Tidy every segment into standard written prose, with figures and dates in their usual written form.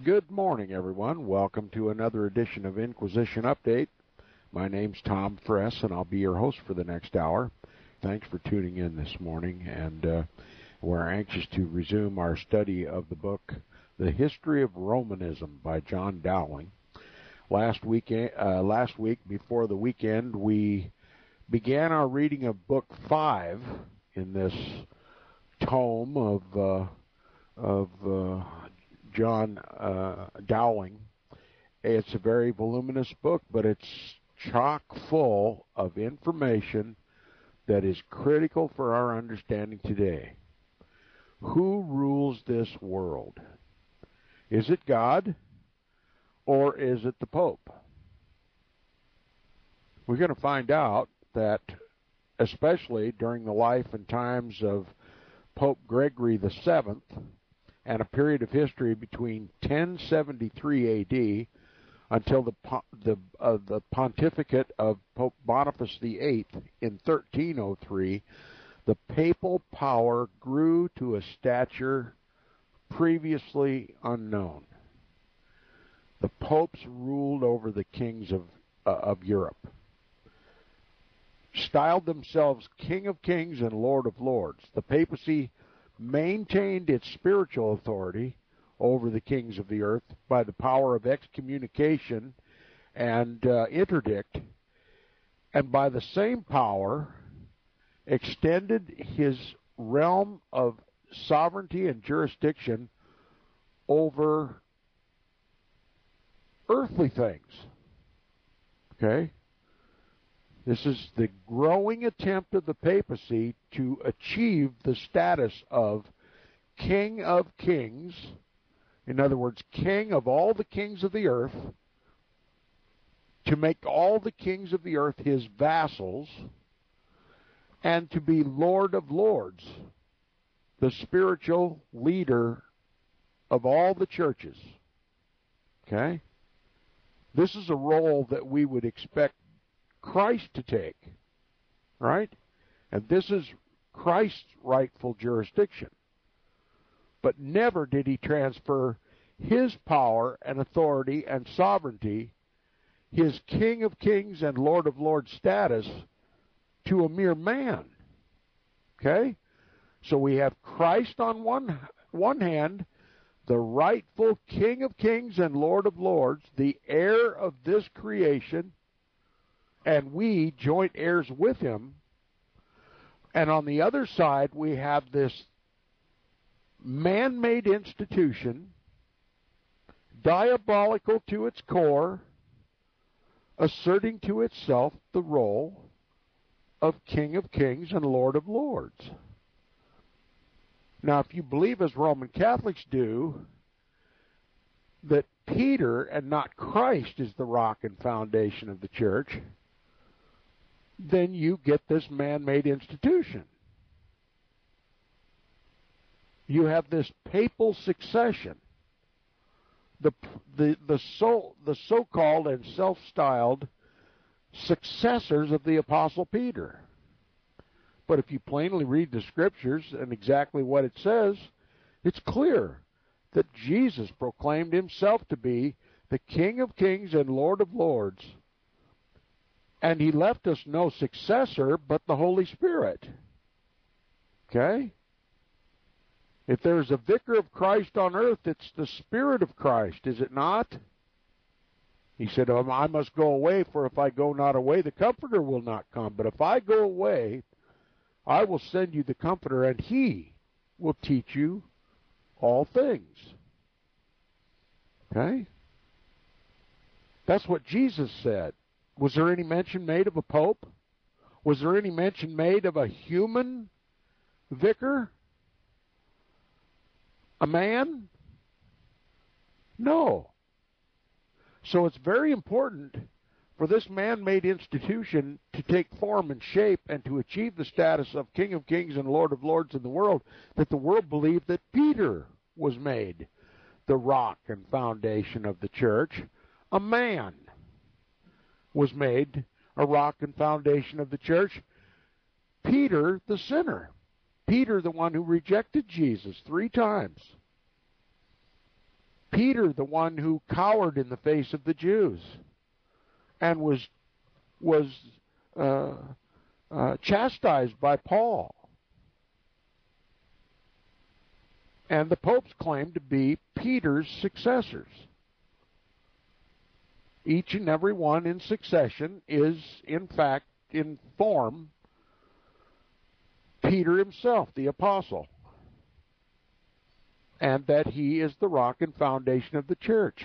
Good morning, everyone. Welcome to another edition of Inquisition Update. My name's Tom Fress, and I'll be your host for the next hour. Thanks for tuning in this morning, and we're anxious to resume our study of the book, The History of Romanism by John Dowling. Last week, before the weekend, we began our reading of Book 5 in this tome of John Dowling. It's a very voluminous book, but it's chock full of information that is critical for our understanding today. Who rules this world? Is it God, or is it the Pope? We're going to find out that, especially during the life and times of Pope Gregory VII, and a period of history between 1073 A.D. until the pontificate of Pope Boniface VIII in 1303, the papal power grew to a stature previously unknown. The popes ruled over the kings of Europe, styled themselves King of Kings and Lord of Lords. The papacy maintained its spiritual authority over the kings of the earth by the power of excommunication and interdict, and by the same power extended his realm of sovereignty and jurisdiction over earthly things. Okay? This is the growing attempt of the papacy to achieve the status of King of Kings, in other words, King of all the kings of the earth, to make all the kings of the earth his vassals, and to be Lord of Lords, the spiritual leader of all the churches. Okay? This is a role that we would expect Christ to take, right? And this is Christ's rightful jurisdiction. But never did he transfer his power and authority and sovereignty, his King of Kings and Lord of Lords status, to a mere man. Okay? So we have Christ on one hand, the rightful King of Kings and Lord of Lords, the heir of this creation, and we joint heirs with him. And on the other side, we have this man-made institution, diabolical to its core, asserting to itself the role of King of Kings and Lord of Lords. Now, if you believe, as Roman Catholics do, that Peter and not Christ is the rock and foundation of the church, then you get this man-made institution. You have this papal succession, the so-called and self-styled successors of the Apostle Peter. But if you plainly read the Scriptures and exactly what it says, it's clear that Jesus proclaimed himself to be the King of Kings and Lord of Lords. And he left us no successor but the Holy Spirit. Okay? If there's a vicar of Christ on earth, it's the Spirit of Christ, is it not? He said, I must go away, for if I go not away, the Comforter will not come. But if I go away, I will send you the Comforter, and he will teach you all things. Okay? That's what Jesus said. Was there any mention made of a pope? Was there any mention made of a human vicar? A man? No. So it's very important for this man-made institution to take form and shape and to achieve the status of King of Kings and Lord of Lords in the world, that the world believed that Peter was made the rock and foundation of the church. A man was made a rock and foundation of the church. Peter, the sinner. Peter, the one who rejected Jesus 3 times. Peter the one who cowered in the face of the Jews and was chastised by Paul? And the popes claim to be Peter's successors. Each and every one in succession is, in fact, in form, Peter himself, the apostle, and that he is the rock and foundation of the church.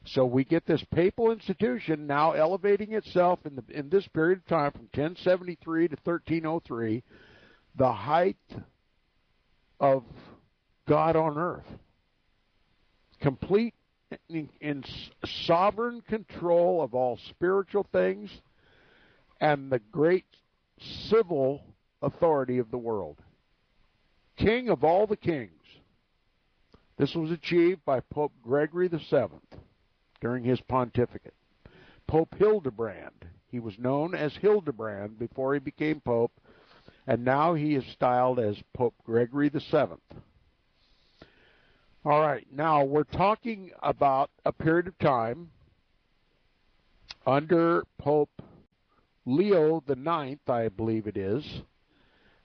So we get this papal institution now elevating itself in this period of time from 1073 to 1303, the height of God on earth, complete in sovereign control of all spiritual things and the great civil authority of the world. King of all the kings. This was achieved by Pope Gregory VII during his pontificate. Pope Hildebrand. He was known as Hildebrand before he became pope, and now he is styled as Pope Gregory VII. All right, now we're talking about a period of time under Pope Leo IX, I believe it is,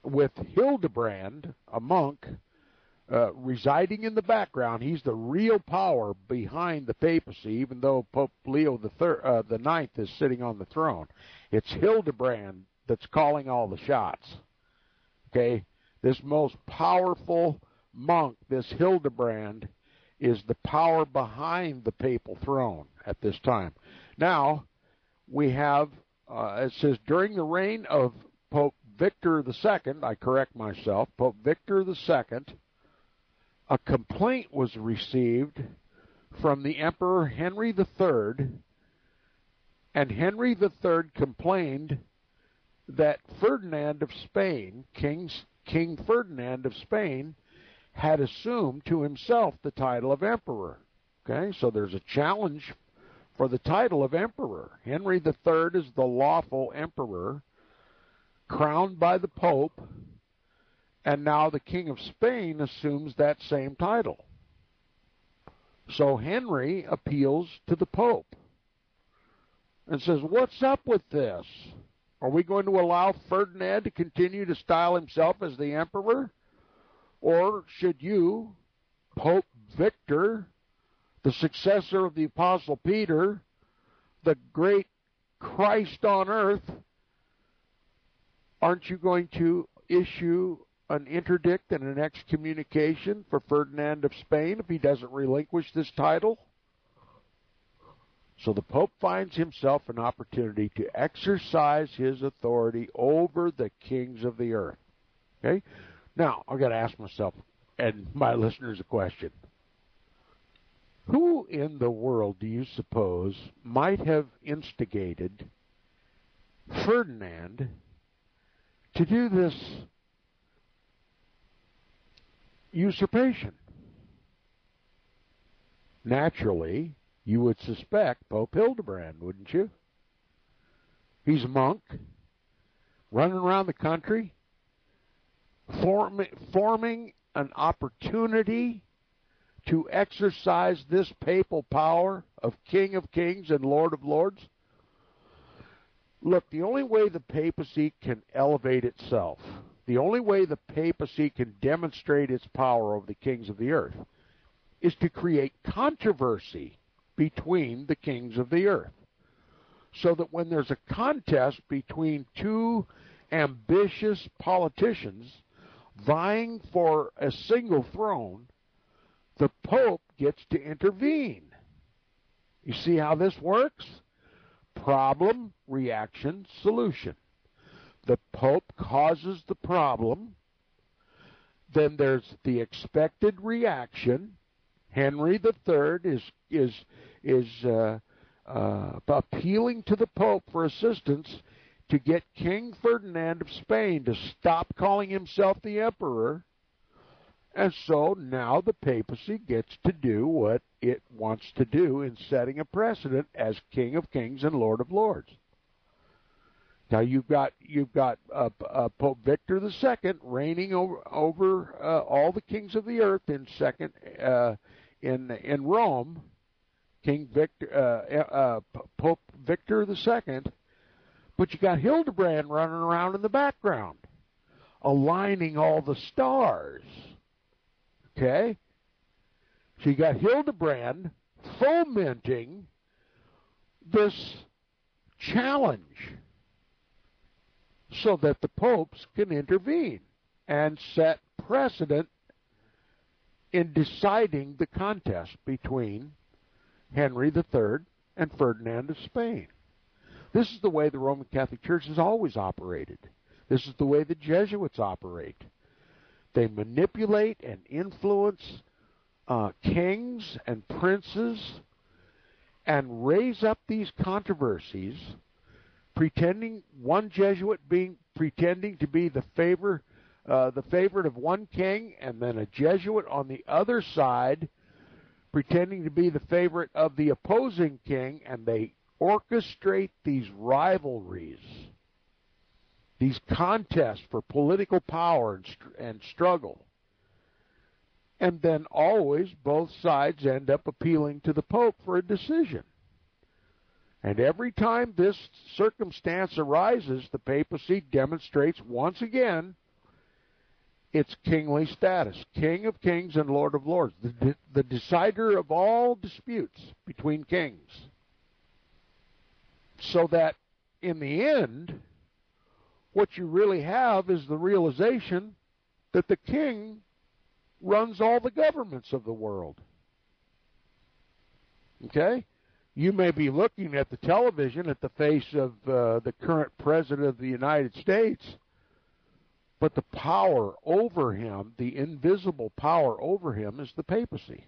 with Hildebrand, a monk, residing in the background. He's the real power behind the papacy, even though Pope Leo the Ninth is sitting on the throne. It's Hildebrand that's calling all the shots. Okay, this most powerful monk, this Hildebrand, is the power behind the papal throne at this time. Now, we have, it says, during the reign of Pope Victor II, I correct myself, Pope Victor II, a complaint was received from the Emperor Henry III, and Henry III complained that Ferdinand of Spain, King Ferdinand of Spain, had assumed to himself the title of emperor. Okay, so there's a challenge for the title of emperor. Henry III is the lawful emperor, crowned by the Pope, and now the King of Spain assumes that same title. So Henry appeals to the Pope and says, what's up with this? Are we going to allow Ferdinand to continue to style himself as the emperor? Or should you, Pope Victor, the successor of the Apostle Peter, the great Christ on earth, aren't you going to issue an interdict and an excommunication for Ferdinand of Spain if he doesn't relinquish this title? So the Pope finds himself an opportunity to exercise his authority over the kings of the earth. Okay? Now, I've got to ask myself and my listeners a question. Who in the world do you suppose might have instigated Ferdinand to do this usurpation? Naturally, you would suspect Pope Hildebrand, wouldn't you? He's a monk, running around the country, forming an opportunity to exercise this papal power of King of Kings and Lord of Lords. Look, the only way the papacy can elevate itself, the only way the papacy can demonstrate its power over the kings of the earth, is to create controversy between the kings of the earth. So that when there's a contest between two ambitious politicians vying for a single throne, the Pope gets to intervene. You see how this works? Problem, reaction, solution. The Pope causes the problem. Then there's the expected reaction. Henry III is appealing to the Pope for assistance to get King Ferdinand of Spain to stop calling himself the emperor. And so now the papacy gets to do what it wants to do in setting a precedent as King of Kings and Lord of Lords. Now you've got Pope Victor II reigning over all the kings of the earth in in Rome, Pope Victor II, but you got Hildebrand running around in the background, aligning all the stars. Okay? So you got Hildebrand fomenting this challenge so that the popes can intervene and set precedent in deciding the contest between Henry III and Ferdinand of Spain. This is the way the Roman Catholic Church has always operated. This is the way the Jesuits operate. They manipulate and influence kings and princes and raise up these controversies, pretending one Jesuit pretending to be the favorite of one king, and then a Jesuit on the other side pretending to be the favorite of the opposing king, and they orchestrate these rivalries, these contests for political power and struggle. And then always both sides end up appealing to the Pope for a decision. And every time this circumstance arises, the papacy demonstrates once again its kingly status, King of kings and Lord of lords, the decider of all disputes between kings. So that in the end, what you really have is the realization that the king runs all the governments of the world. Okay? You may be looking at the television at the face of the current president of the United States, but the power over him, the invisible power over him, is the papacy.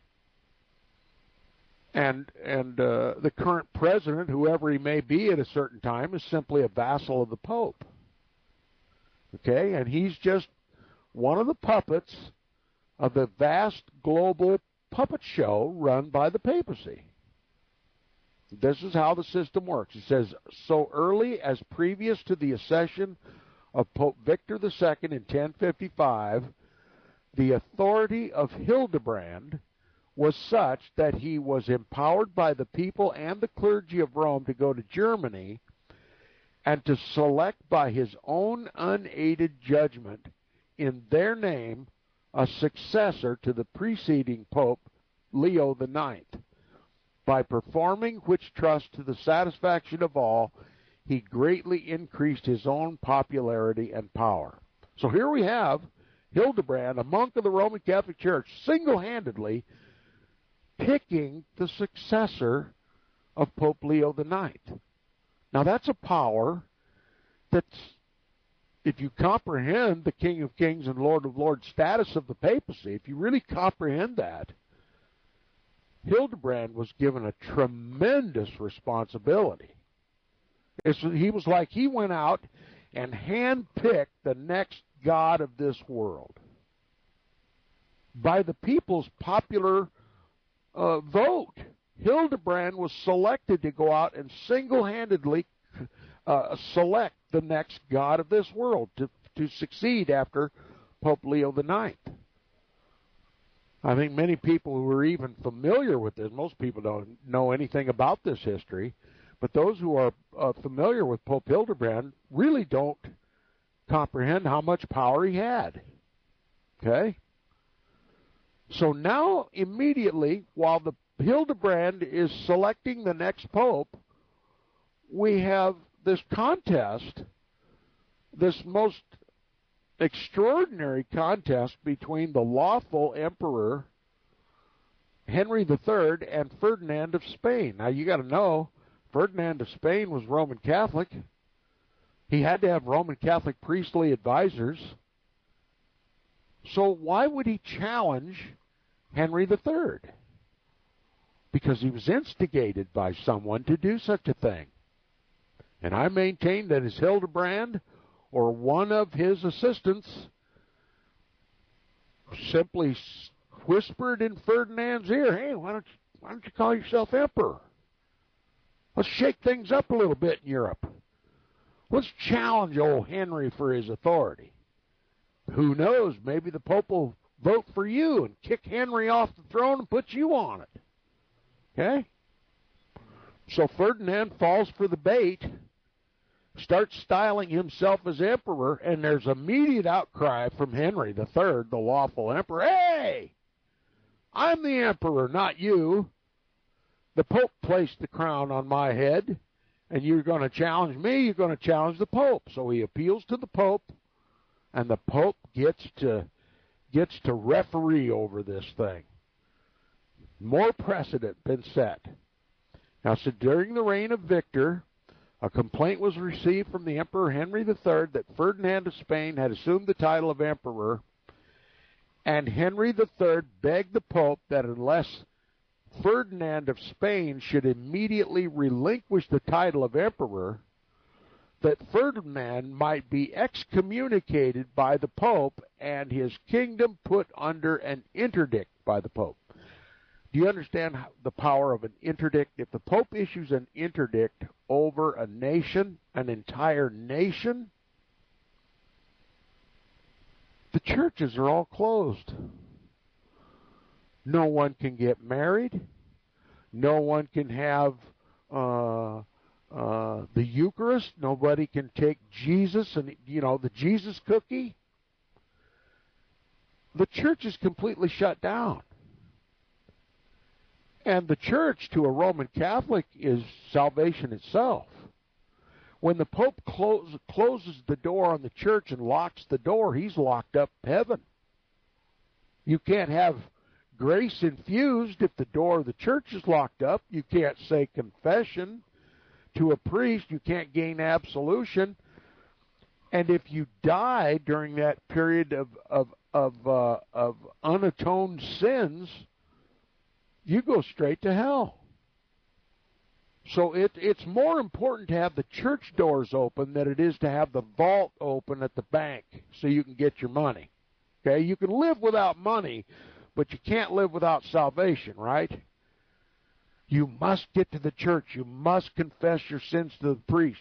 And the current president, whoever he may be at a certain time, is simply a vassal of the Pope. Okay? And he's just one of the puppets of the vast global puppet show run by the papacy. This is how the system works. It says, so early as previous to the accession of Pope Victor II in 1055, the authority of Hildebrand was such that he was empowered by the people and the clergy of Rome to go to Germany and to select by his own unaided judgment in their name a successor to the preceding Pope, Leo IX. By performing which trust to the satisfaction of all, he greatly increased his own popularity and power. So here we have Hildebrand, a monk of the Roman Catholic Church, single-handedly picking the successor of Pope Leo IX. Now that's a power that's, if you comprehend the King of Kings and Lord of Lords status of the papacy, if you really comprehend that, Hildebrand was given a tremendous responsibility. He was like he went out and handpicked the next god of this world by the people's popular vote. Hildebrand was selected to go out and single-handedly select the next god of this world to succeed after Pope Leo IX. I think many people who are even familiar with this, most people don't know anything about this history, but those who are familiar with Pope Hildebrand really don't comprehend how much power he had. Okay? So now, immediately, while the Hildebrand is selecting the next pope, we have this contest, this most extraordinary contest between the lawful emperor Henry III and Ferdinand of Spain. Now you got to know, Ferdinand of Spain was Roman Catholic. He had to have Roman Catholic priestly advisors. So why would he challenge Henry III? Because he was instigated by someone to do such a thing. And I maintain that as Hildebrand or one of his assistants simply whispered in Ferdinand's ear, hey, why don't you call yourself emperor? Let's shake things up a little bit in Europe. Let's challenge old Henry for his authority. Who knows, maybe the Pope will vote for you and kick Henry off the throne and put you on it. Okay? So Ferdinand falls for the bait, starts styling himself as emperor, and there's immediate outcry from Henry III, the lawful emperor. Hey! I'm the emperor, not you. The Pope placed the crown on my head, and you're going to challenge me, you're going to challenge the Pope. So he appeals to the Pope, and the Pope gets to referee over this thing. More precedent been set. Now, so during the reign of Victor, a complaint was received from the Emperor Henry III that Ferdinand of Spain had assumed the title of emperor, and Henry III begged the Pope that unless Ferdinand of Spain should immediately relinquish the title of emperor, that Ferdinand might be excommunicated by the Pope and his kingdom put under an interdict by the Pope. Do you understand the power of an interdict? If the Pope issues an interdict over a nation, an entire nation, the churches are all closed. No one can get married. No one can have the Eucharist. Nobody can take Jesus and, the Jesus cookie. The church is completely shut down. And the church, to a Roman Catholic, is salvation itself. When the Pope closes the door on the church and locks the door, he's locked up heaven. You can't have grace infused if the door of the church is locked up. You can't say confession to a priest. You can't gain absolution. And if you die during that period of unatoned sins, you go straight to hell. So it's more important to have the church doors open than it is to have the vault open at the bank so you can get your money. Okay, you can live without money, but you can't live without salvation, right? You must get to the church. You must confess your sins to the priest.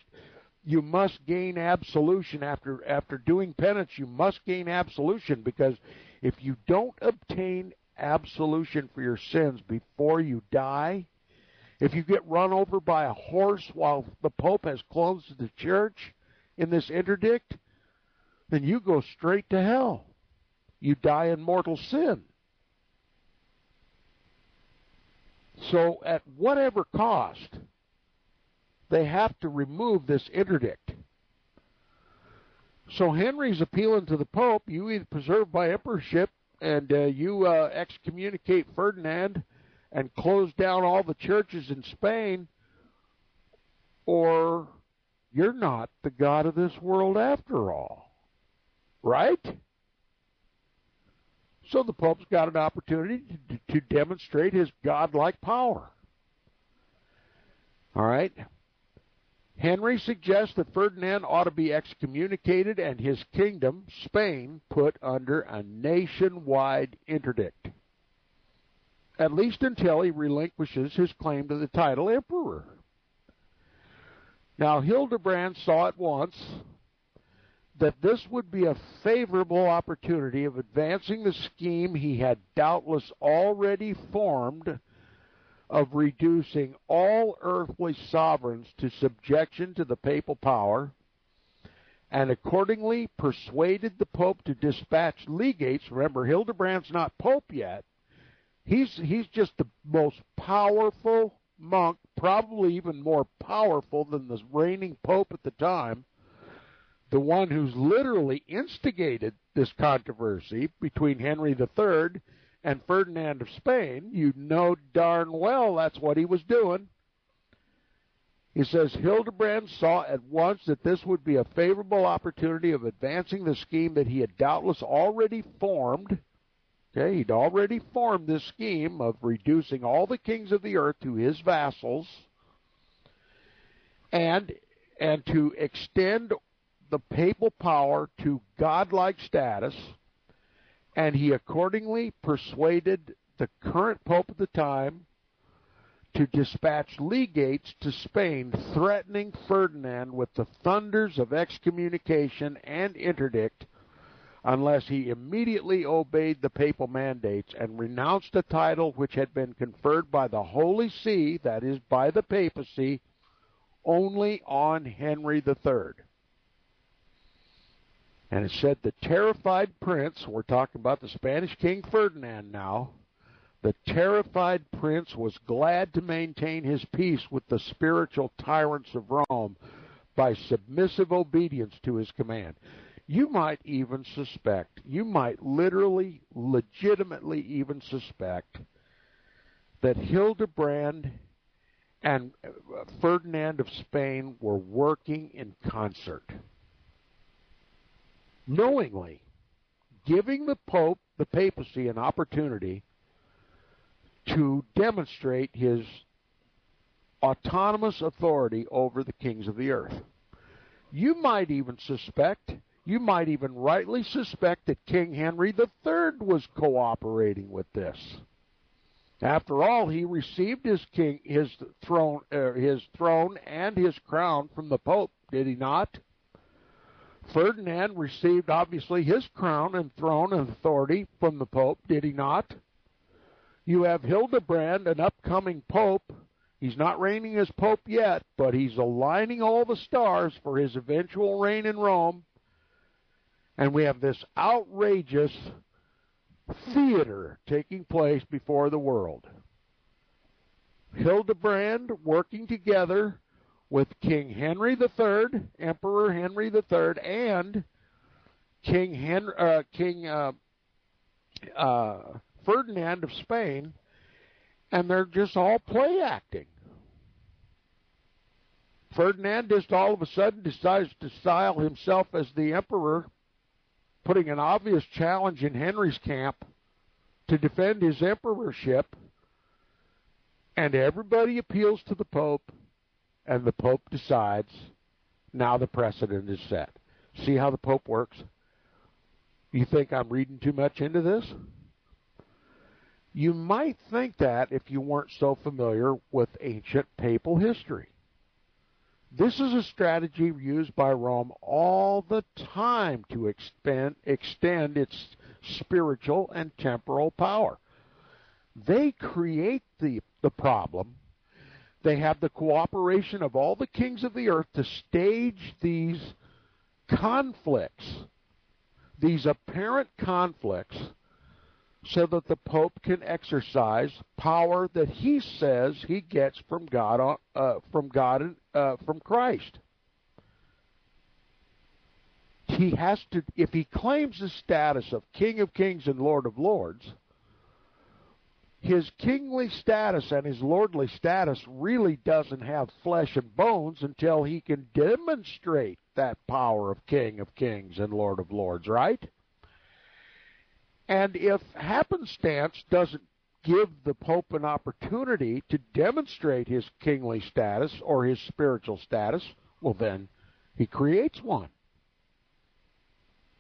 You must gain absolution after doing penance. You must gain absolution, because if you don't obtain absolution for your sins before you die, if you get run over by a horse while the Pope has closed the church in this interdict, then you go straight to hell. You die in mortal sin. So at whatever cost, they have to remove this interdict. So Henry's appealing to the Pope: you either preserve my emperorship and you excommunicate Ferdinand and close down all the churches in Spain, or you're not the God of this world after all. Right? So the Pope's got an opportunity to demonstrate his godlike power. All right? Henry suggests that Ferdinand ought to be excommunicated and his kingdom, Spain, put under a nationwide interdict, at least until he relinquishes his claim to the title emperor. Now, Hildebrand saw at once that this would be a favorable opportunity of advancing the scheme he had doubtless already formed of reducing all earthly sovereigns to subjection to the papal power, and accordingly persuaded the Pope to dispatch legates. Remember, Hildebrand's not Pope yet. He's just the most powerful monk, probably even more powerful than the reigning Pope at the time, the one who's literally instigated this controversy between Henry III and Ferdinand of Spain. You know darn well that's what he was doing. He says Hildebrand saw at once that this would be a favorable opportunity of advancing the scheme that he had doubtless already formed. Okay, he'd already formed this scheme of reducing all the kings of the earth to his vassals, and to extend the papal power to godlike status. And he accordingly persuaded the current Pope at the time to dispatch legates to Spain, threatening Ferdinand with the thunders of excommunication and interdict unless he immediately obeyed the papal mandates and renounced a title which had been conferred by the Holy See, that is, by the papacy, only on Henry III. And it said the terrified prince, we're talking about the Spanish King Ferdinand now, the terrified prince was glad to maintain his peace with the spiritual tyrants of Rome by submissive obedience to his command. You might even suspect, you might literally, legitimately even suspect that Hildebrand and Ferdinand of Spain were working in concert, knowingly giving the Pope, the papacy, an opportunity to demonstrate his autonomous authority over the kings of the earth. You might even suspect, you might even rightly suspect that King Henry III was cooperating with this. After all, he received his throne and his crown from the Pope, did he not? Ferdinand received, obviously, his crown and throne and authority from the Pope, did he not? You have Hildebrand, an upcoming Pope. He's not reigning as Pope yet, but he's aligning all the stars for his eventual reign in Rome. And we have this outrageous theater taking place before the world. Hildebrand working together with King Henry III, Emperor Henry III, and King Ferdinand of Spain, and they're just all play acting. Ferdinand just all of a sudden decides to style himself as the emperor, putting an obvious challenge in Henry's camp to defend his emperorship, and everybody appeals to the Pope, and the Pope decides, now the precedent is set. See how the Pope works? You think I'm reading too much into this? You might think that if you weren't so familiar with ancient papal history. This is a strategy used by Rome all the time to extend its spiritual and temporal power. They create the problem. They have the cooperation of all the kings of the earth to stage these conflicts, these apparent conflicts, so that the Pope can exercise power that he says he gets from from Christ. He has to, if he claims the status of King of Kings and Lord of Lords, his kingly status and his lordly status really doesn't have flesh and bones until he can demonstrate that power of King of Kings and Lord of Lords, right? And if happenstance doesn't give the Pope an opportunity to demonstrate his kingly status or his spiritual status, well then, he creates one.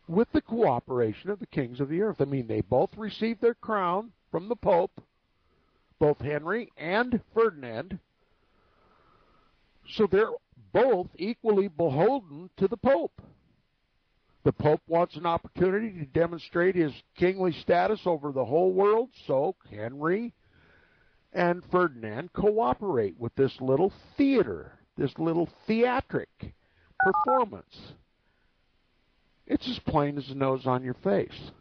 With the cooperation of the kings of the earth. I mean, they both received their crown from the Pope, both Henry and Ferdinand, so they're both equally beholden to the Pope. The Pope wants an opportunity to demonstrate his kingly status over the whole world, so Henry and Ferdinand cooperate with this little theater, this little theatric performance. It's as plain as the nose on your face.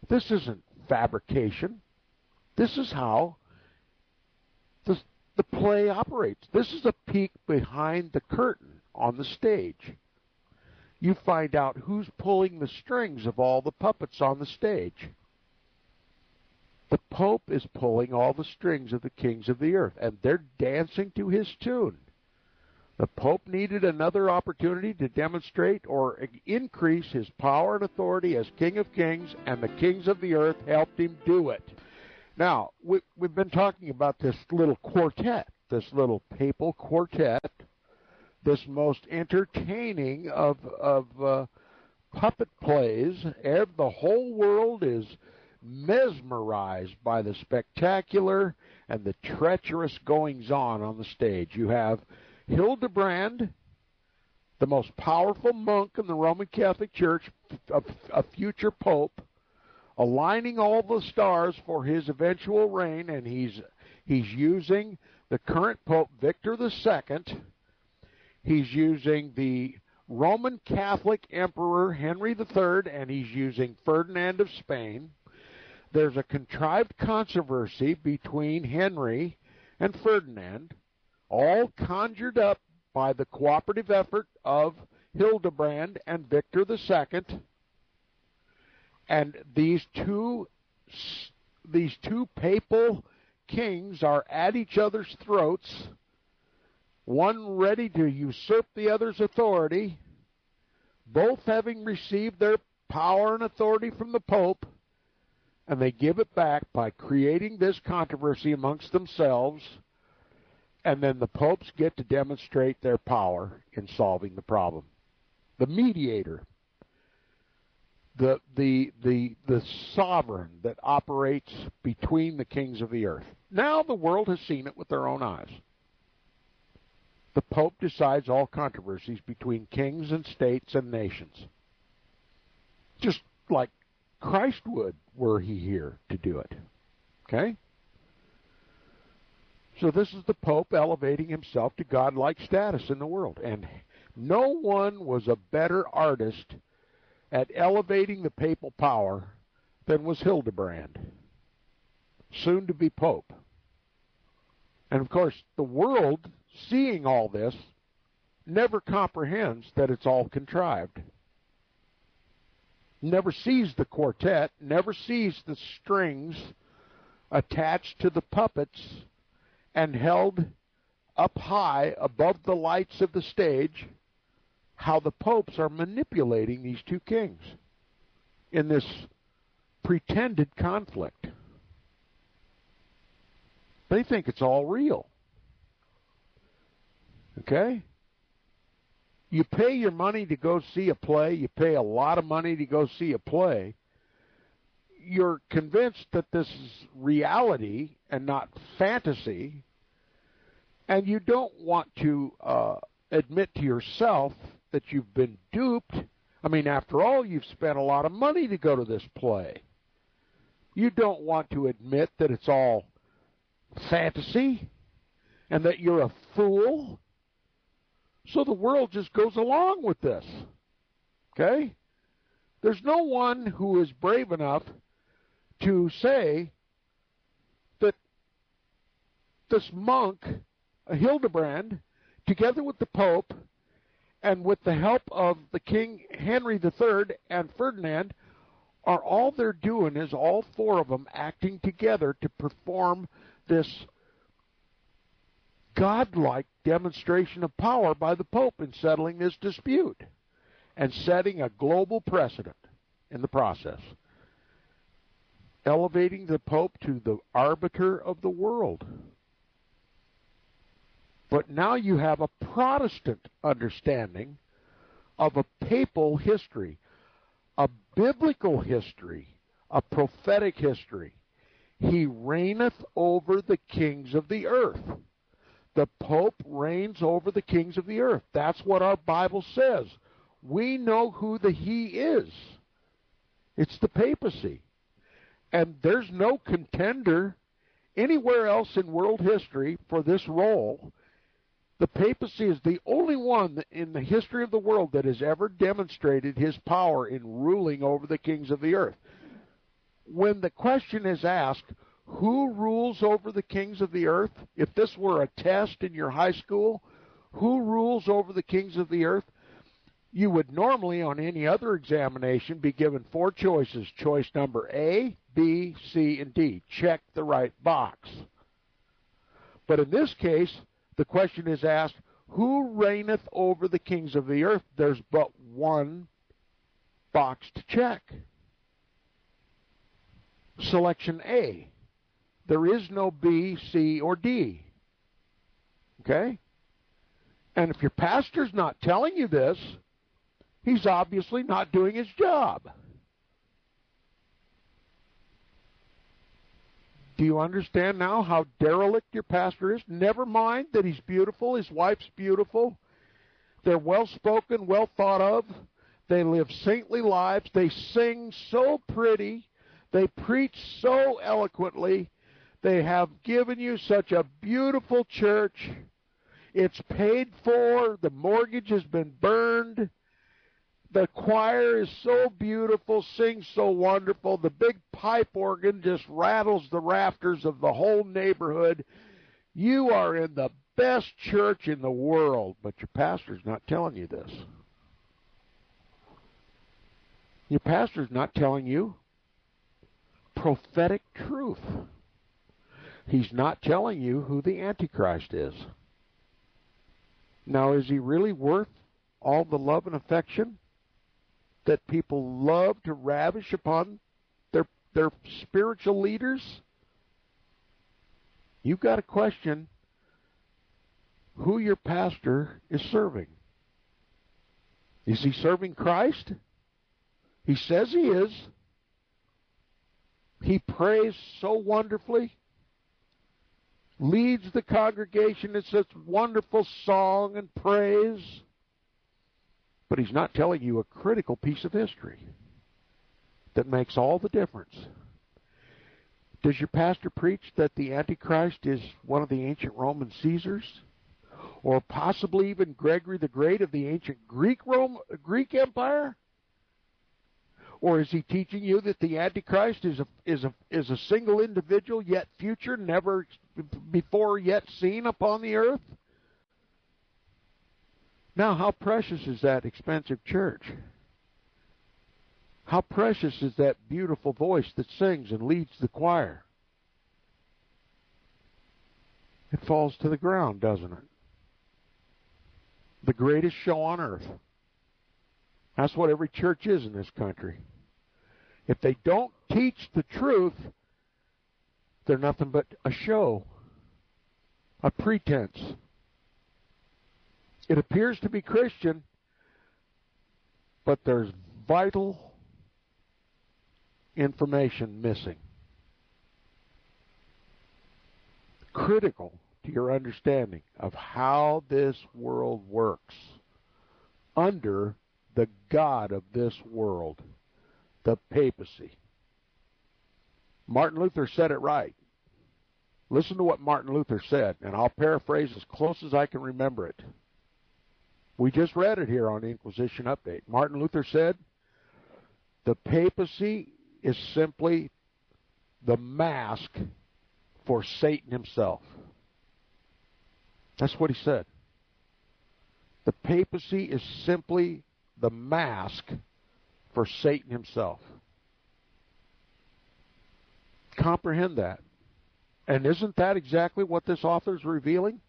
This isn't fabrication. This is how the play operates. This is a peek behind the curtain on the stage. You find out who's pulling the strings of all the puppets on the stage. The Pope is pulling all the strings of the kings of the earth, and they're dancing to his tune. The Pope needed another opportunity to demonstrate or increase his power and authority as King of Kings, and the kings of the earth helped him do it. Now, we've been talking about this little quartet, this little papal quartet, this most entertaining of puppet plays. The whole world is mesmerized by the spectacular and the treacherous goings-on the stage. You have Hildebrand, the most powerful monk in the Roman Catholic Church, a future pope, aligning all the stars for his eventual reign, and he's using the current Pope Victor II. He's using the Roman Catholic Emperor Henry III, and he's using Ferdinand of Spain. There's a contrived controversy between Henry and Ferdinand, all conjured up by the cooperative effort of Hildebrand and Victor II. And these two papal kings are at each other's throats, one ready to usurp the other's authority, both having received their power and authority from the Pope, and they give it back by creating this controversy amongst themselves, and then the popes get to demonstrate their power in solving the problem. The mediator, the sovereign that operates between the kings of the earth. Now the world has seen it with their own eyes. The Pope decides all controversies between kings and states and nations. Just like Christ would were he here to do it. Okay? So this is the Pope elevating himself to godlike status in the world. And no one was a better artist at elevating the papal power than was Hildebrand, soon to be Pope. And of course, the world, seeing all this, never comprehends that it's all contrived. Never sees the quartet, never sees the strings attached to the puppets and held up high above the lights of the stage, how the popes are manipulating these two kings in this pretended conflict. They think it's all real. Okay? You pay your money to go see a play. You pay a lot of money to go see a play. You're convinced that this is reality and not fantasy, and you don't want to admit to yourself that you've been duped. I mean, after all, you've spent a lot of money to go to this play. You don't want to admit that it's all fantasy and that you're a fool. So the world just goes along with this. Okay? There's no one who is brave enough to say that this monk, Hildebrand, together with the Pope and with the help of the King Henry III and Ferdinand, all they're doing is all four of them acting together to perform this godlike demonstration of power by the Pope in settling this dispute and setting a global precedent in the process, elevating the Pope to the arbiter of the world. But now you have a Protestant understanding of a papal history, a biblical history, a prophetic history. He reigneth over the kings of the earth. The Pope reigns over the kings of the earth. That's what our Bible says. We know who the he is. It's the papacy. And there's no contender anywhere else in world history for this role. The papacy is the only one in the history of the world that has ever demonstrated his power in ruling over the kings of the earth. When the question is asked, who rules over the kings of the earth? If this were a test in your high school, who rules over the kings of the earth? You would normally, on any other examination, be given four choices. Choice number A, B, C, and D. Check the right box. But in this case, the question is asked, who reigneth over the kings of the earth? There's but one box to check. Selection A. There is no B, C, or D. Okay? And if your pastor's not telling you this, he's obviously not doing his job. Do you understand now how derelict your pastor is? Never mind that he's beautiful, his wife's beautiful. They're well-spoken, well thought of. They live saintly lives. They sing so pretty. They preach so eloquently. They have given you such a beautiful church. It's paid for. The mortgage has been burned. The choir is so beautiful, sings so wonderful. The big pipe organ just rattles the rafters of the whole neighborhood. You are in the best church in the world, but your pastor's not telling you this. Your pastor's not telling you prophetic truth. He's not telling you who the Antichrist is. Now, is he really worth all the love and affection that people love to ravish upon their spiritual leaders? You've got to question who your pastor is serving. Is he serving Christ? He says he is. He prays so wonderfully, leads the congregation in such wonderful song and praise, but he's not telling you a critical piece of history that makes all the difference. Does your pastor preach that the Antichrist is one of the ancient Roman Caesars? Or possibly even Gregory the Great of the ancient Greek Empire? Or is he teaching you that the Antichrist is a single individual, yet future, never before yet seen upon the earth? Now, how precious is that expensive church? How precious is that beautiful voice that sings and leads the choir? It falls to the ground, doesn't it? The greatest show on earth. That's what every church is in this country. If they don't teach the truth, they're nothing but a show, a pretense. It appears to be Christian, but there's vital information missing. Critical to your understanding of how this world works under the God of this world, the papacy. Martin Luther said it right. Listen to what Martin Luther said, and I'll paraphrase as close as I can remember it. We just read it here on the Inquisition Update. Martin Luther said, the papacy is simply the mask for Satan himself. That's what he said. The papacy is simply the mask for Satan himself. Comprehend that. And isn't that exactly what this author is revealing?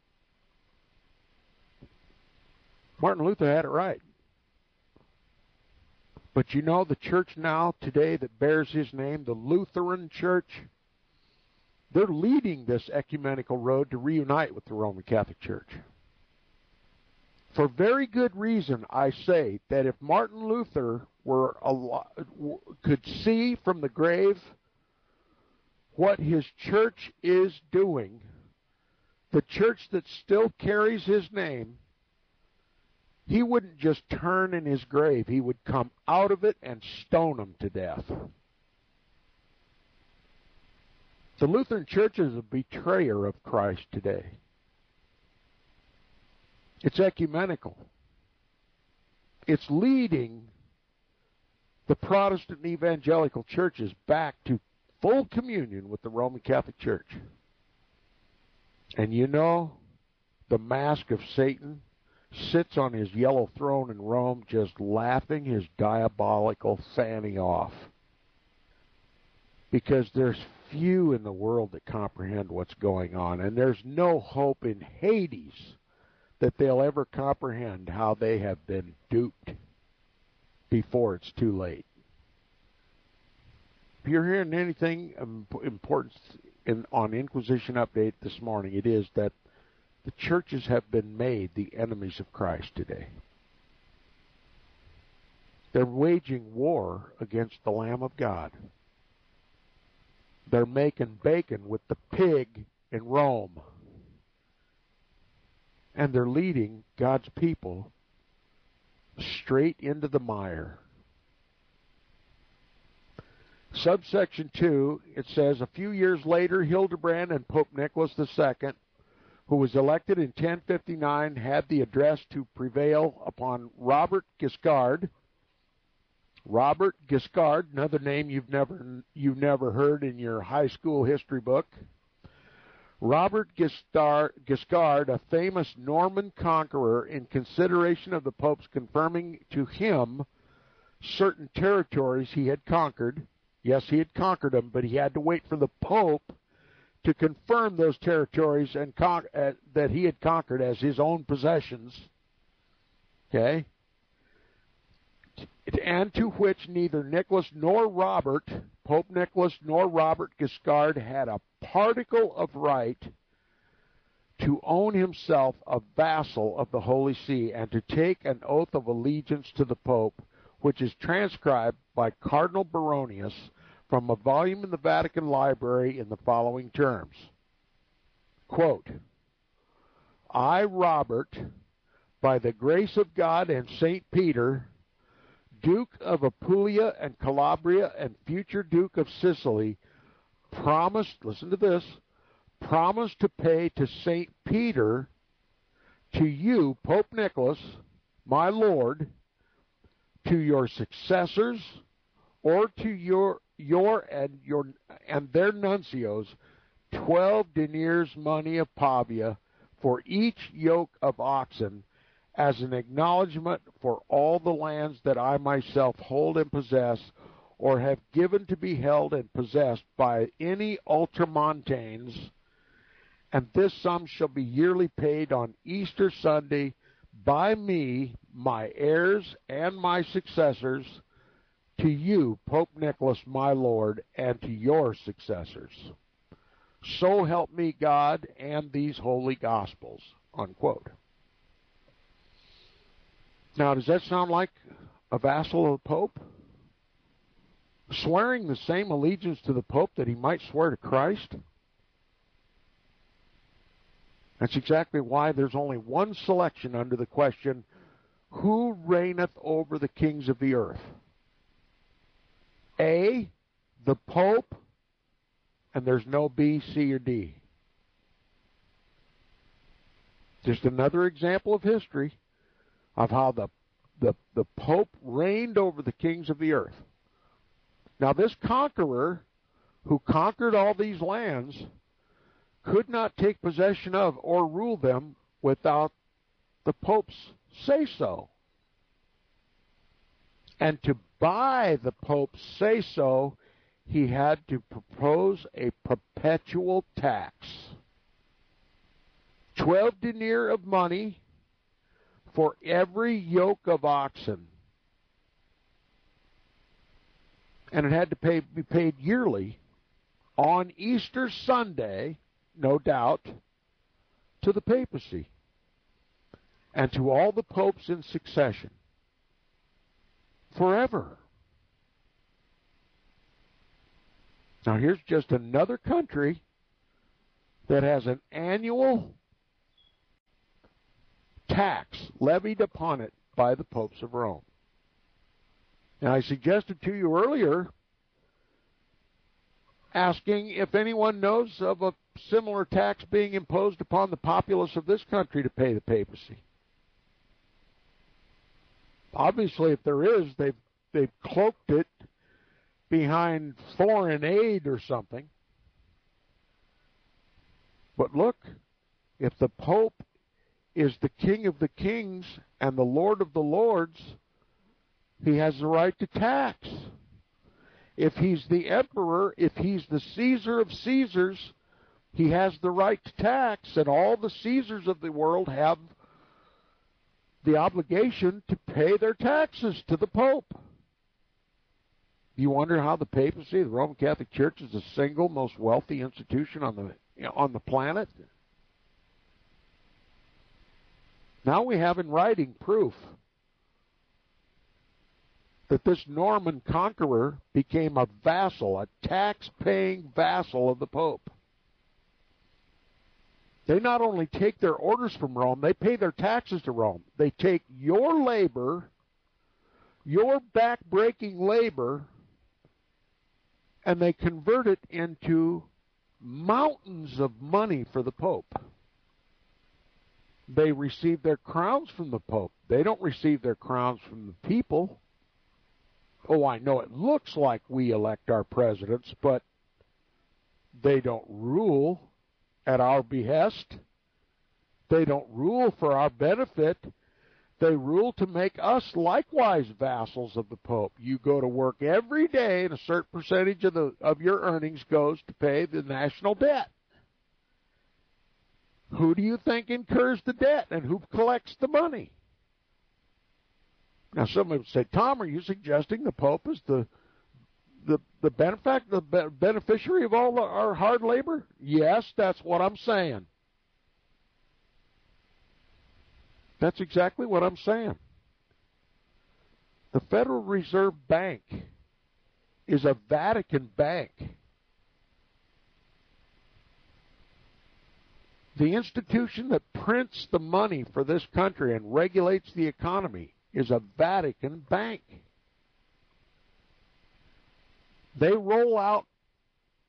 Martin Luther had it right. But you know, the church now, today, that bears his name, the Lutheran Church, they're leading this ecumenical road to reunite with the Roman Catholic Church. For very good reason, I say that if Martin Luther could see from the grave what his church is doing, the church that still carries his name, he wouldn't just turn in his grave. He would come out of it and stone them to death. The Lutheran Church is a betrayer of Christ today. It's ecumenical. It's leading the Protestant and evangelical churches back to full communion with the Roman Catholic Church. And you know, the mask of Satan sits on his yellow throne in Rome just laughing his diabolical fanny off. Because there's few in the world that comprehend what's going on, and there's no hope in Hades that they'll ever comprehend how they have been duped before it's too late. If you're hearing anything important on Inquisition Update this morning, it is that the churches have been made the enemies of Christ today. They're waging war against the Lamb of God. They're making bacon with the pig in Rome. And they're leading God's people straight into the mire. Subsection 2, it says, a few years later, Hildebrand and Pope Nicholas II, who was elected in 1059, had the address to prevail upon Robert Guiscard. Robert Guiscard, another name you've never heard in your high school history book. Robert Guiscard, a famous Norman conqueror, in consideration of the Pope's confirming to him certain territories he had conquered. Yes, he had conquered them, but he had to wait for the Pope to confirm those territories and that he had conquered as his own possessions. Okay? And to which neither Nicholas nor Robert, Pope Nicholas nor Robert Guiscard, had a particle of right to own himself a vassal of the Holy See and to take an oath of allegiance to the Pope, which is transcribed by Cardinal Baronius from a volume in the Vatican Library in the following terms. Quote, I, Robert, by the grace of God and St. Peter, Duke of Apulia and Calabria and future Duke of Sicily, promised, listen to this, promised to pay to St. Peter, to you, Pope Nicholas, my Lord, to your successors, or to your and their nuncios, 12 deniers money of Pavia for each yoke of oxen, as an acknowledgment for all the lands that I myself hold and possess, or have given to be held and possessed by any ultramontanes, and this sum shall be yearly paid on Easter Sunday by me, my heirs, and my successors, to you, Pope Nicholas, my Lord, and to your successors. So help me God and these holy Gospels, unquote. Now, does that sound like a vassal of the Pope? Swearing the same allegiance to the Pope that he might swear to Christ? That's exactly why there's only one selection under the question, who reigneth over the kings of the earth? A, the Pope, and there's no B, C, or D. Just another example of history of how the Pope reigned over the kings of the earth. Now, this conqueror who conquered all these lands could not take possession of or rule them without the Pope's say-so. And to buy the Pope's say-so, he had to propose a perpetual tax. 12 denier of money for every yoke of oxen. And it had to be paid yearly on Easter Sunday, no doubt, to the papacy and to all the popes in succession. Forever. Now here's just another country that has an annual tax levied upon it by the popes of Rome. Now I suggested to you earlier, asking if anyone knows of a similar tax being imposed upon the populace of this country to pay the papacy. Obviously, if there is, they've cloaked it behind foreign aid or something. But look, if the Pope is the King of the kings and the Lord of the lords, he has the right to tax. If he's the emperor, if he's the Caesar of Caesars, he has the right to tax, and all the Caesars of the world have the obligation to pay their taxes to the Pope. Do you wonder how the papacy, the Roman Catholic Church, is the single most wealthy institution on the planet? Now we have in writing proof that this Norman conqueror became a vassal, a tax-paying vassal of the Pope. They not only take their orders from Rome, they pay their taxes to Rome. They take your labor your back-breaking labor, and they convert it into mountains of money for the Pope. They receive their crowns from the Pope. They don't receive their crowns from the people. Oh, I know it looks like we elect our presidents, but they don't rule at our behest. They don't rule for our benefit. They rule to make us likewise vassals of the Pope. You go to work every day, and a certain percentage of your earnings goes to pay the national debt. Who do you think incurs the debt, and who collects the money? Now, someone would say, Tom, are you suggesting the Pope is the beneficiary of all our hard labor? Yes, that's what I'm saying. That's exactly what I'm saying. The Federal Reserve Bank is a Vatican bank. The institution that prints the money for this country and regulates the economy is a Vatican bank. They roll out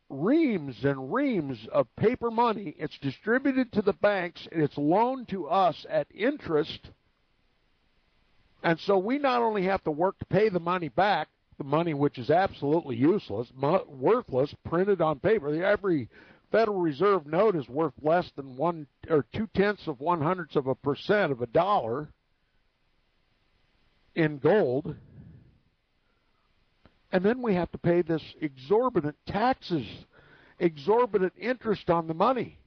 reams and reams of paper money. It's distributed to the banks, and it's loaned to us at interest. And so we not only have to work to pay the money back, the money which is absolutely useless, worthless, printed on paper. Every Federal Reserve note is worth less than 1 or 0.2% of a dollar in gold. And then we have to pay this exorbitant taxes, exorbitant interest on the money.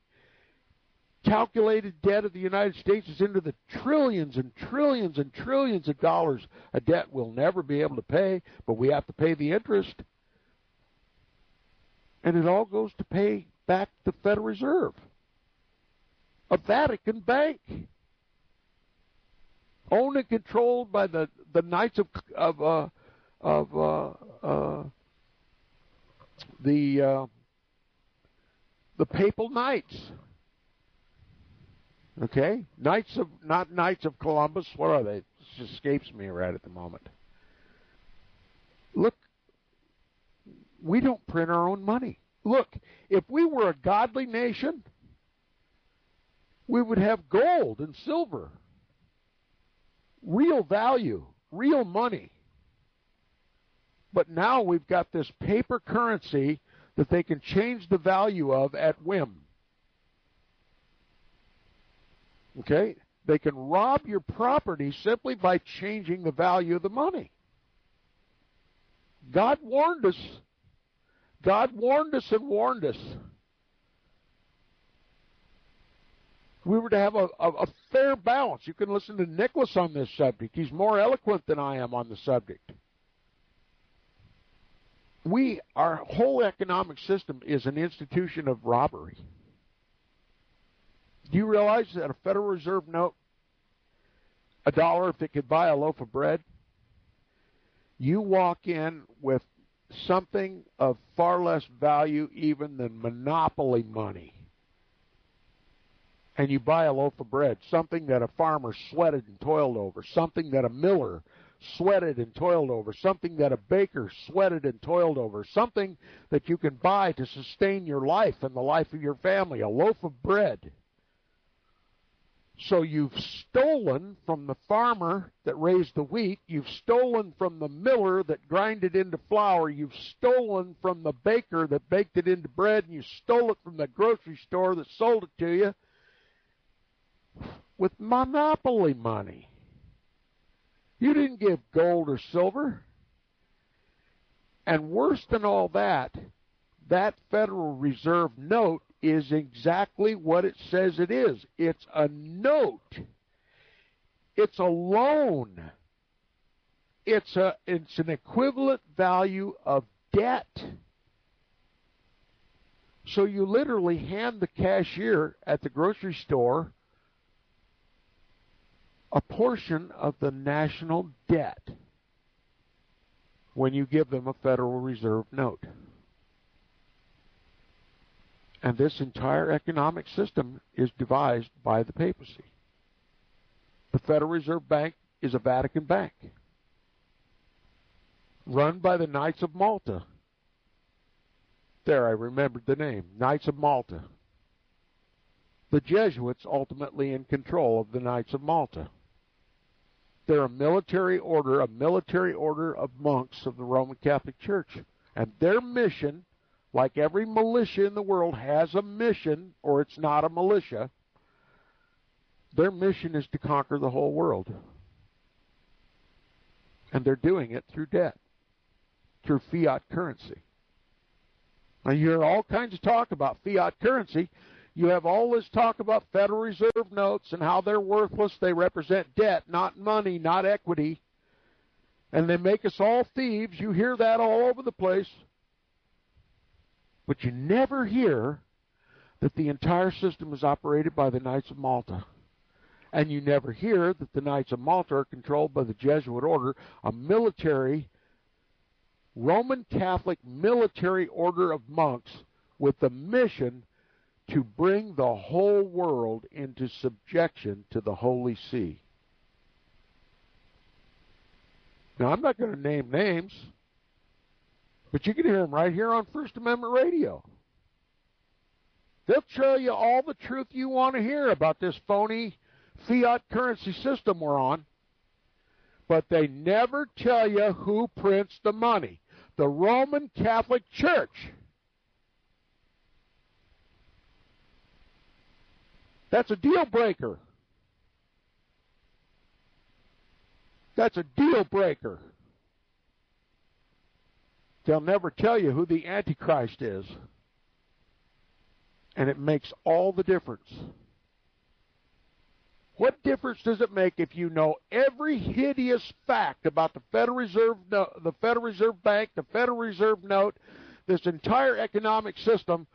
Calculated debt of the United States is into the trillions and trillions and trillions of dollars, a debt we'll never be able to pay, but we have to pay the interest. And it all goes to pay back the Federal Reserve, a Vatican bank, owned and controlled by the Knights of the Papal Knights. Okay, not Knights of Columbus. What are they? It just escapes me right at the moment. Look, we don't print our own money. Look, if we were a godly nation, we would have gold and silver, real value, real money. But now we've got this paper currency that they can change the value of at whim. Okay? They can rob your property simply by changing the value of the money. God warned us. God warned us and warned us. We were to have a fair balance. You can listen to Nicholas on this subject. He's more eloquent than I am on the subject. Our whole economic system is an institution of robbery. Do you realize that a Federal Reserve note, $1, if it could buy a loaf of bread, you walk in with something of far less value even than monopoly money, and you buy a loaf of bread, something that a farmer sweated and toiled over, something that a miller sweated and toiled over, something that a baker sweated and toiled over, something that you can buy to sustain your life and the life of your family, a loaf of bread. So you've stolen from the farmer that raised the wheat, you've stolen from the miller that grinded it into flour, you've stolen from the baker that baked it into bread, and you stole it from the grocery store that sold it to you with monopoly money. You didn't give gold or silver. And worse than all that, that Federal Reserve note is exactly what it says it is. It's a note. It's a loan. It's an equivalent value of debt. So you literally hand the cashier at the grocery store a portion of the national debt when you give them a Federal Reserve note. And this entire economic system is devised by the papacy. The Federal Reserve Bank is a Vatican bank. run by the Knights of Malta. There, I remembered the name, Knights of Malta. The Jesuits ultimately in control of the Knights of Malta. They're a military order of monks of the Roman Catholic Church. And their mission, like every militia in the world has a mission, or it's not a militia, their mission is to conquer the whole world. And they're doing it through debt, through fiat currency. Now, you hear all kinds of talk about fiat currency. You have all this talk about Federal Reserve notes and how they're worthless. They represent debt, not money, not equity. And they make us all thieves. You hear that all over the place. But you never hear that the entire system is operated by the Knights of Malta. And you never hear that the Knights of Malta are controlled by the Jesuit order, a military, Roman Catholic military order of monks with the mission to bring the whole world into subjection to the Holy See. Now, I'm not going to name names, but you can hear them right here on First Amendment Radio. They'll tell you all the truth you want to hear about this phony fiat currency system we're on, but they never tell you who prints the money. The Roman Catholic Church. That's a deal breaker. That's a deal breaker. They'll never tell you who the Antichrist is. And it makes all the difference. What difference does it make if you know every hideous fact about the Federal Reserve, the Federal Reserve Bank, the Federal Reserve note, this entire economic system,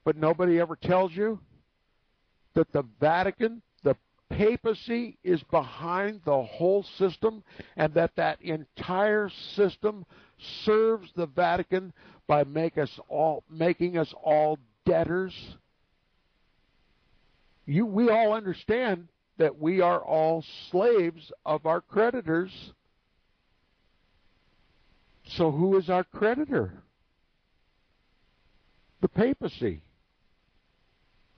but nobody ever tells you that the Vatican, the papacy, is behind the whole system, and that entire system serves the Vatican by making us all debtors? We all understand that we are all slaves of our creditors. So who is our creditor? The papacy.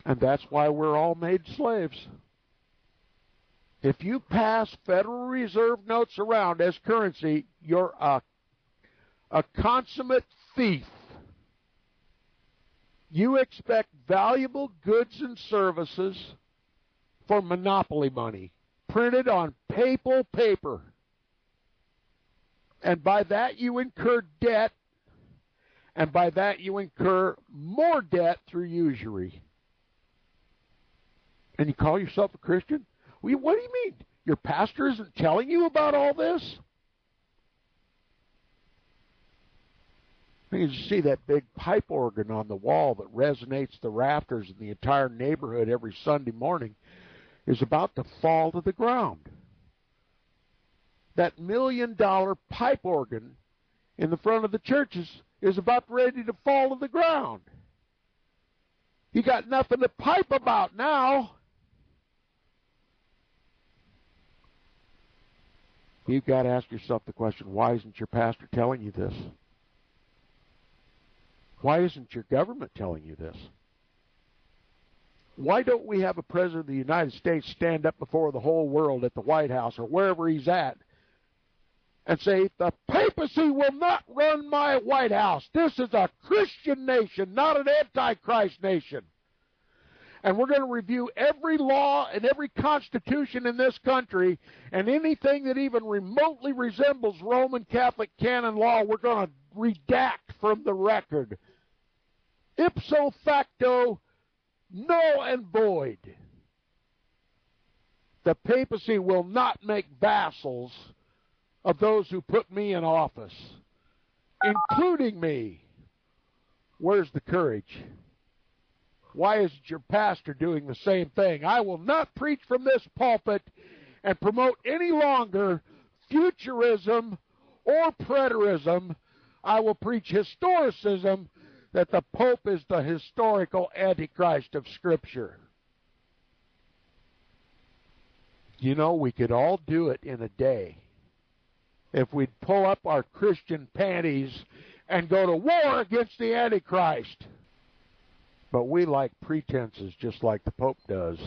And that's why we're all made slaves. If you pass Federal Reserve notes around as currency, you're a consummate thief. You expect valuable goods and services for monopoly money, printed on papal paper. And by that you incur debt, and by that you incur more debt through usury. And you call yourself a Christian? What do you mean? Your pastor isn't telling you about all this? You can see that big pipe organ on the wall that resonates the rafters in the entire neighborhood every Sunday morning is about to fall to the ground. That $1 million pipe organ in the front of the churches is about ready to fall to the ground. You got nothing to pipe about now. You've got to ask yourself the question, why isn't your pastor telling you this? Why isn't your government telling you this? Why don't we have a president of the United States stand up before the whole world at the White House or wherever he's at and say, the papacy will not run my White House. This is a Christian nation, not an antichrist nation. And we're going to review every law and every constitution in this country, and anything that even remotely resembles Roman Catholic canon law, we're going to redact from the record. Ipso facto, null and void. The papacy will not make vassals of those who put me in office, including me. Where's the courage? Why isn't your pastor doing the same thing? I will not preach from this pulpit and promote any longer futurism or preterism. I will preach historicism, that the Pope is the historical Antichrist of Scripture. You know, we could all do it in a day. if we'd pull up our Christian panties and go to war against the Antichrist. But we like pretenses just like the Pope does.